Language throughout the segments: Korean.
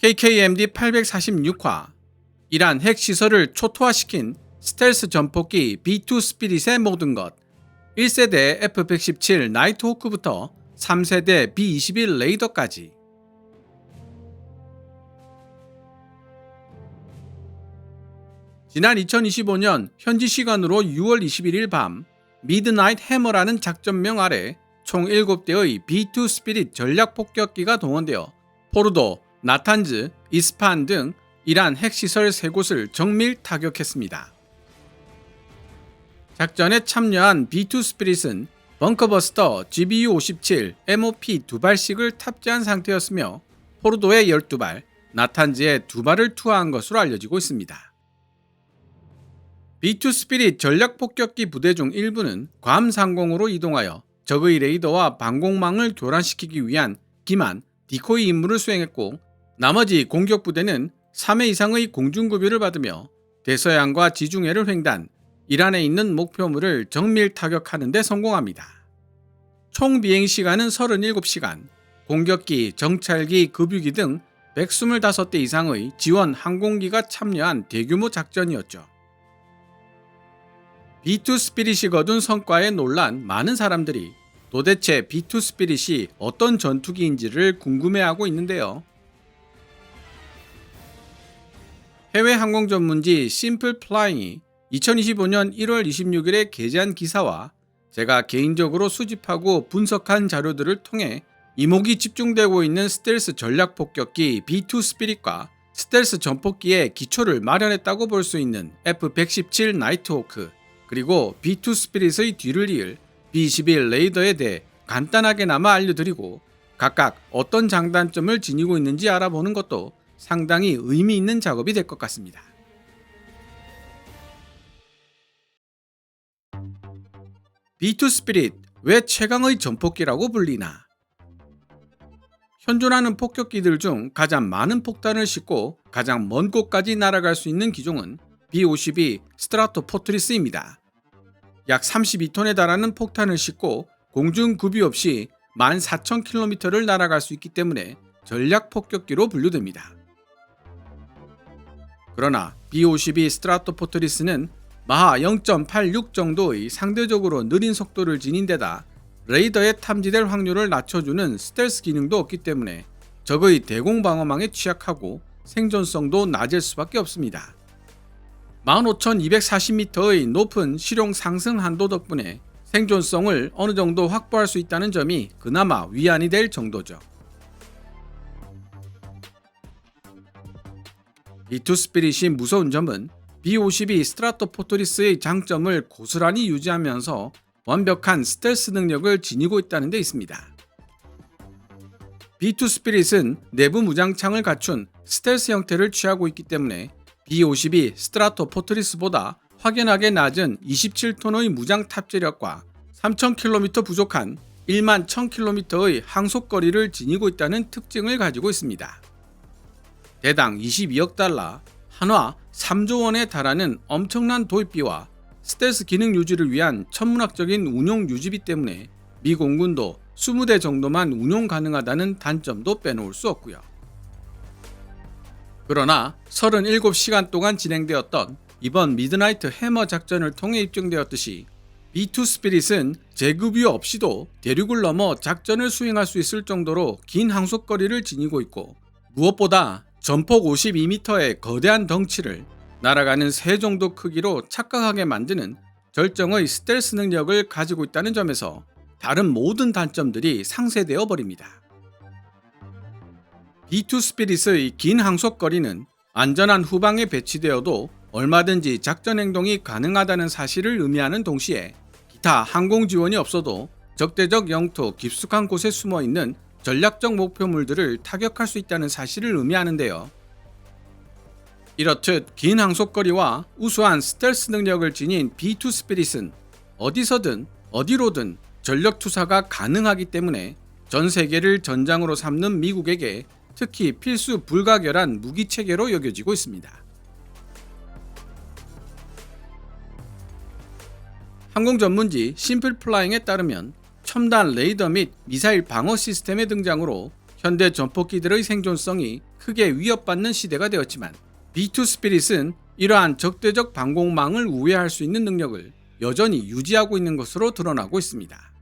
KKMD 846화 이란 핵시설을 초토화시킨 스텔스 전폭기 B2 스피릿의 모든 것 1세대 F-117 나이트호크부터 3세대 B-21 레이더까지. 지난 2025년 현지 시간으로 6월 21일 밤 미드나잇 해머라는 작전명 아래 총 7대의 B2 스피릿 전략 폭격기가 동원되어 포르도, 나탄즈, 이스파한 등 이란 핵시설 3곳을 정밀 타격했습니다. 작전에 참여한 B2 스피릿은 벙커버스터 GBU-57 MOP 2발씩을 탑재한 상태였으며 포르도에 12발, 나탄즈에 2발을 투하한 것으로 알려지고 있습니다. B2 스피릿 전략 폭격기 부대 중 일부는 괌 상공으로 이동하여 적의 레이더와 방공망을 교란시키기 위한 기만, 디코이 임무를 수행했고, 나머지 공격 부대는 3회 이상의 공중급유를 받으며 대서양과 지중해를 횡단, 이란에 있는 목표물을 정밀 타격하는 데 성공합니다. 총 비행시간은 37시간, 공격기, 정찰기, 급유기 등 125대 이상의 지원 항공기가 참여한 대규모 작전이었죠. B2 스피릿이 거둔 성과에 놀란 많은 사람들이 도대체 B2 스피릿이 어떤 전투기인지를 궁금해하고 있는데요. 해외 항공 전문지 심플 플라잉이 2025년 1월 26일에 게재한 기사와 제가 개인적으로 수집하고 분석한 자료들을 통해 이목이 집중되고 있는 스텔스 전략 폭격기 B2 스피릿과 스텔스 전폭기의 기초를 마련했다고 볼 수 있는 F-117 나이트호크, 그리고 B2 스피릿의 뒤를 이을 B-21 레이더에 대해 간단하게나마 알려드리고 각각 어떤 장단점을 지니고 있는지 알아보는 것도 상당히 의미 있는 작업이 될 것 같습니다. B2 스피릿, 왜 최강의 전폭기라고 불리나? 현존하는 폭격기들 중 가장 많은 폭탄을 싣고 가장 먼 곳까지 날아갈 수 있는 기종은 B-52 스트라토포트리스입니다. 약 32톤에 달하는 폭탄을 싣고 공중 급유 없이 14,000km를 날아갈 수 있기 때문에 전략 폭격기로 분류됩니다. 그러나 B-52 스트라토포트리스는 마하 0.86 정도의 상대적으로 느린 속도를 지닌 데다 레이더에 탐지될 확률을 낮춰주는 스텔스 기능도 없기 때문에 적의 대공방어망에 취약하고 생존성도 낮을 수밖에 없습니다. 15,240m의 높은 실용 상승 한도 덕분에 생존성을 어느 정도 확보할 수 있다는 점이 그나마 위안이 될 정도죠. B2 스피릿이 무서운 점은 B-52 스트라토포트리스의 장점을 고스란히 유지하면서 완벽한 스텔스 능력을 지니고 있다는 데 있습니다. B2 스피릿은 내부 무장창을 갖춘 스텔스 형태를 취하고 있기 때문에 B-52 스트라토포트리스보다 확연하게 낮은 27톤의 무장 탑재력과 3,000km 부족한 11,000km의 항속거리를 지니고 있다는 특징을 가지고 있습니다. 대당 22억 달러, 한화 3조 원에 달하는 엄청난 도입비와 스텔스 기능 유지를 위한 천문학적인 운용 유지비 때문에 미 공군도 20대 정도만 운용 가능하다는 단점도 빼놓을 수 없고요. 그러나 37시간 동안 진행되었던 이번 미드나이트 해머 작전을 통해 입증되었듯이 B2 스피릿은 재급유 없이도 대륙을 넘어 작전을 수행할 수 있을 정도로 긴 항속거리를 지니고 있고, 무엇보다 전폭 52m의 거대한 덩치를 날아가는 새 정도 크기로 착각하게 만드는 절정의 스텔스 능력을 가지고 있다는 점에서 다른 모든 단점들이 상쇄되어 버립니다. B2 스피릿의 긴 항속거리는 안전한 후방에 배치되어도 얼마든지 작전 행동이 가능하다는 사실을 의미하는 동시에 기타 항공 지원이 없어도 적대적 영토 깊숙한 곳에 숨어있는 전략적 목표물들을 타격할 수 있다는 사실을 의미하는데요. 이렇듯 긴 항속거리와 우수한 스텔스 능력을 지닌 B2 스피릿은 어디서든 어디로든 전력 투사가 가능하기 때문에 전 세계를 전장으로 삼는 미국에게 특히 필수 불가결한 무기체계로 여겨지고 있습니다. 항공 전문지 심플 플라잉에 따르면 첨단 레이더 및 미사일 방어 시스템의 등장으로 현대 전폭기들의 생존성이 크게 위협받는 시대가 되었지만 B2 스피릿은 이러한 적대적 방공망을 우회할 수 있는 능력을 여전히 유지하고 있는 것으로 드러나고 있습니다.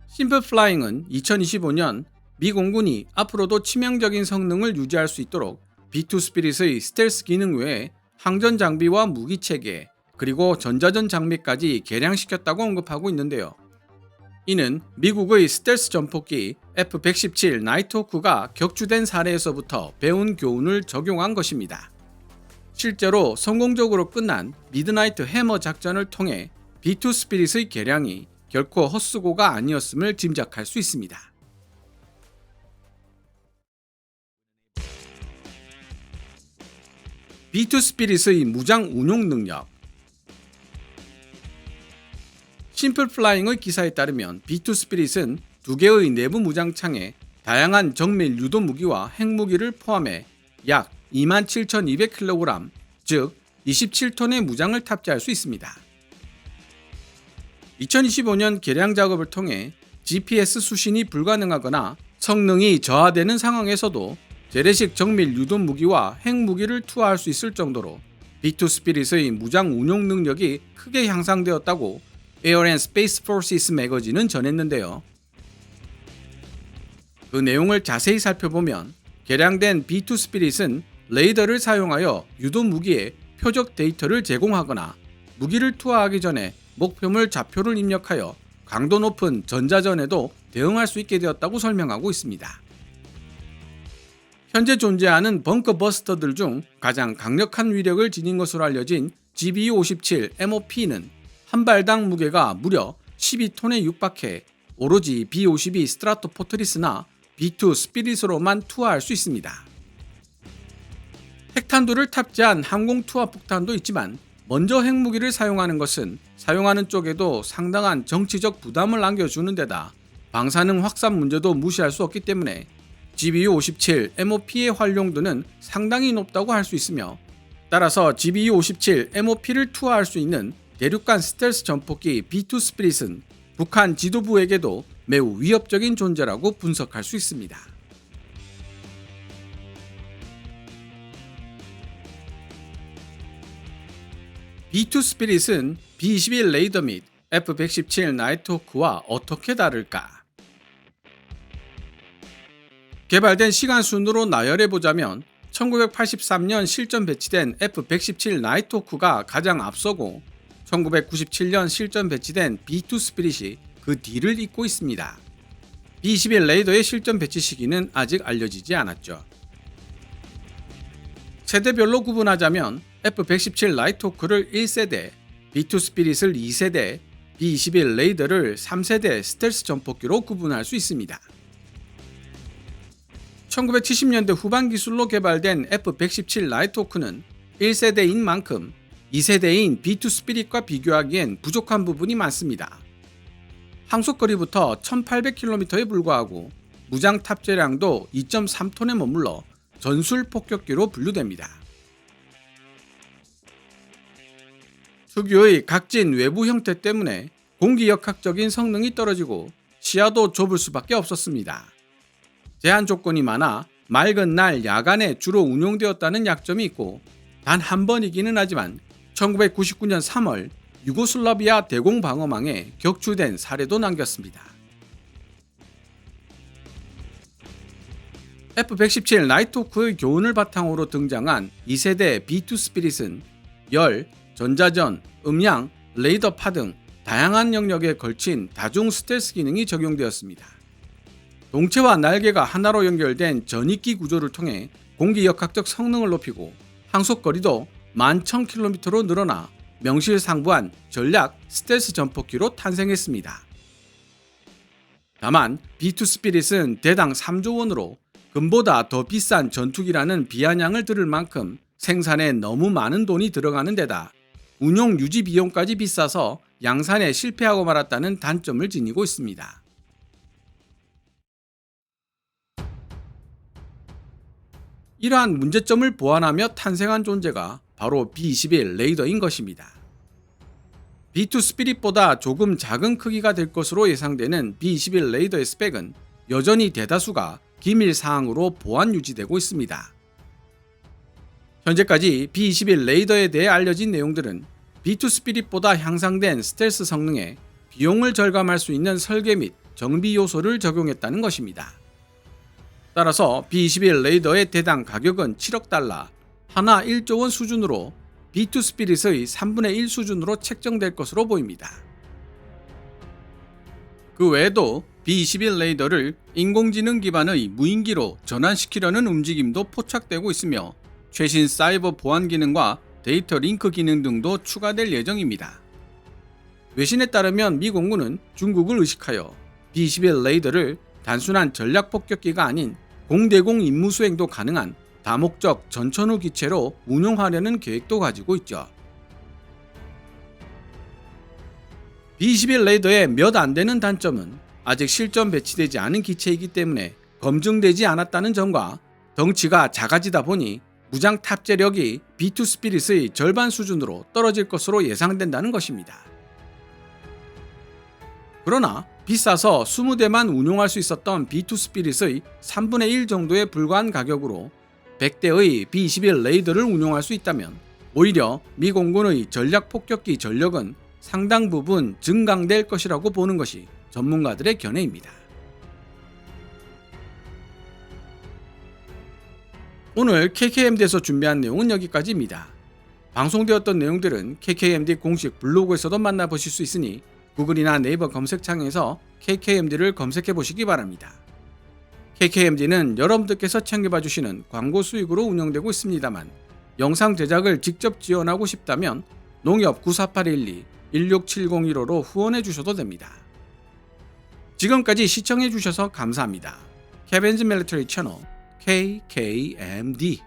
심플 플라잉은 2025년 미 공군이 앞으로도 치명적인 성능을 유지할 수 있도록 B2 스피릿의 스텔스 기능 외에 항전 장비와 무기 체계, 그리고 전자전 장비까지 개량시켰다고 언급하고 있는데요. 이는 미국의 스텔스 전폭기 F-117 나이트호크가 격추된 사례에서부터 배운 교훈을 적용한 것입니다. 실제로 성공적으로 끝난 미드나이트 해머 작전을 통해 B2 스피릿의 개량이 결코 헛수고가 아니었음을 짐작할 수 있습니다. B2 스피릿의 무장 운용 능력. 심플 플라잉의 기사에 따르면 B2 스피릿은 두 개의 내부 무장창에 다양한 정밀 유도 무기와 핵무기를 포함해 약 27,200kg, 즉 27톤의 무장을 탑재할 수 있습니다. 2025년 개량 작업을 통해 GPS 수신이 불가능하거나 성능이 저하되는 상황에서도 재래식 정밀 유도 무기와 핵무기를 투하할 수 있을 정도로 B2 스피릿의 무장 운용 능력이 크게 향상되었다고 에어 앤 스페이스 포시스 매거진은 전했는데요. 그 내용을 자세히 살펴보면 개량된 B2 스피릿은 레이더를 사용하여 유도 무기에 표적 데이터를 제공하거나 무기를 투하하기 전에 목표물 좌표를 입력하여 강도 높은 전자전에도 대응할 수 있게 되었다고 설명하고 있습니다. 현재 존재하는 벙커 버스터들 중 가장 강력한 위력을 지닌 것으로 알려진 GBU-57 MOP는 한 발당 무게가 무려 12톤에 육박해 오로지 B-52 스트라토포트리스나 B2 스피릿으로만 투하할 수 있습니다. 핵탄두를 탑재한 항공 투하 폭탄도 있지만 먼저 핵무기를 사용하는 것은 사용하는 쪽에도 상당한 정치적 부담을 안겨주는 데다 방사능 확산 문제도 무시할 수 없기 때문에 GBU-57 MOP의 활용도는 상당히 높다고 할 수 있으며, 따라서 GBU-57 MOP를 투하할 수 있는 대륙간 스텔스 전폭기 B2 스피릿은 북한 지도부에게도 매우 위협적인 존재라고 분석할 수 있습니다. B2 스피릿은 B-21 레이더 및 F-117 나이트호크와 어떻게 다를까? 개발된 시간 순으로 나열해보자면 1983년 실전 배치된 F-117 나이트호크가 가장 앞서고 1997년 실전 배치된 B2 스피릿이 그 뒤를 잇고 있습니다. B-21 레이더의 실전 배치 시기는 아직 알려지지 않았죠. 세대별로 구분하자면 F-117 나이트호크를 1세대, B2 스피릿을 2세대, B-21 레이더를 3세대 스텔스 전폭기로 구분할 수 있습니다. 1970년대 후반 기술로 개발된 F-117 나이트호크는 1세대인 만큼 2세대인 B2 스피릿과 비교하기엔 부족한 부분이 많습니다. 항속거리부터 1800km에 불과하고 무장 탑재량도 2.3톤에 머물러 전술 폭격기로 분류됩니다. 특유의 각진 외부 형태 때문에 공기역학적인 성능이 떨어지고 시야도 좁을 수밖에 없었습니다. 제한 조건이 많아 맑은 날 야간에 주로 운용되었다는 약점이 있고 단 한 번이기는 하지만 1999년 3월 유고슬라비아 대공방어망에 격추된 사례도 남겼습니다. F-117 나이트호크의 교훈을 바탕으로 등장한 2세대 B2 스피릿은 열, 전자전, 음량, 레이더파 등 다양한 영역에 걸친 다중 스텔스 기능이 적용되었습니다. 동체와 날개가 하나로 연결된 전익기 구조를 통해 공기역학적 성능을 높이고 항속거리도 11,000km로 늘어나 명실상부한 전략 스텔스 전폭기로 탄생했습니다. 다만 B2 스피릿은 대당 3조 원으로 금보다 더 비싼 전투기라는 비아냥을 들을 만큼 생산에 너무 많은 돈이 들어가는 데다 운용 유지 비용까지 비싸서 양산에 실패하고 말았다는 단점을 지니고 있습니다. 이러한 문제점을 보완하며 탄생한 존재가 바로 B-21 레이더인 것입니다. B2 스피릿보다 조금 작은 크기가 될 것으로 예상되는 B-21 레이더의 스펙은 여전히 대다수가 기밀 사항으로 보안 유지되고 있습니다. 현재까지 B-21 레이더에 대해 알려진 내용들은 B2 스피릿보다 향상된 스텔스 성능에 비용을 절감할 수 있는 설계 및 정비 요소를 적용했다는 것입니다. 따라서 B-21 레이더의 대당 가격은 7억 달러, 하나 1조 원 수준으로 B2 스피릿의 3분의 1 수준으로 책정될 것으로 보입니다. 그 외에도 B-21 레이더를 인공지능 기반의 무인기로 전환시키려는 움직임도 포착되고 있으며 최신 사이버 보안 기능과 데이터 링크 기능 등도 추가될 예정입니다. 외신에 따르면 미 공군은 중국을 의식하여 B-21 레이더를 단순한 전략 폭격기가 아닌 공대공 임무 수행도 가능한 다목적 전천후 기체로 운용하려는 계획도 가지고 있죠. B-21 레이더의 몇 안 되는 단점은 아직 실전 배치되지 않은 기체이기 때문에 검증되지 않았다는 점과 덩치가 작아지다 보니 무장 탑재력이 B2 스피릿의 절반 수준으로 떨어질 것으로 예상된다는 것입니다. 그러나 비싸서 20대만 운용할 수 있었던 B2 스피릿의 3분의 1 정도에 불과한 가격으로 100대의 B-21 레이더를 운용할 수 있다면 오히려 미 공군의 전략 폭격기 전력은 상당 부분 증강될 것이라고 보는 것이 전문가들의 견해입니다. 오늘 KKMD에서 준비한 내용은 여기까지입니다. 방송되었던 내용들은 KKMD 공식 블로그에서도 만나보실 수 있으니 구글이나 네이버 검색창에서 KKMD를 검색해 보시기 바랍니다. KKMD는 여러분들께서 챙겨봐 주시는 광고 수익으로 운영되고 있습니다만 영상 제작을 직접 지원하고 싶다면 농협 948112-16701호로 후원해 주셔도 됩니다. 지금까지 시청해 주셔서 감사합니다. 케빈즈 밀리터리 채널 KKMD